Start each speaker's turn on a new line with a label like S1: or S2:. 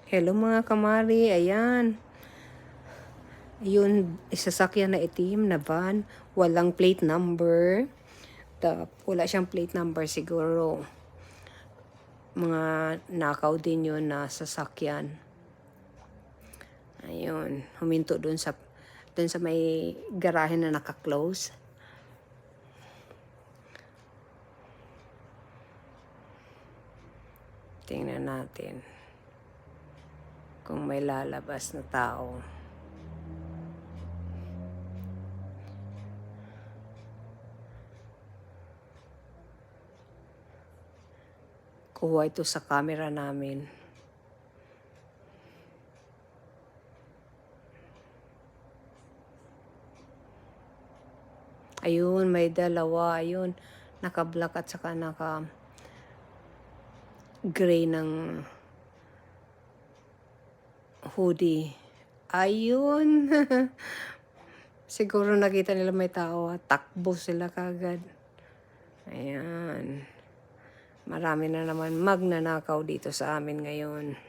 S1: Hello mga kamari, ayan. Yun, isasakyan na itim na van, walang plate number. Wala siyang plate number siguro. Mga nakaw din yun na sasakyan. Ayun, huminto dun sa may garahe na naka-close. Tingnan natin kung may lalabas na tao. Kuha ito sa camera namin. Ayun, may dalawa. Ayun, naka-black at saka naka-gray ng hoodie. Ayun. Siguro nakita nila may tao. Takbo sila kagad. Ayan. Marami na naman magnanakaw dito sa amin ngayon.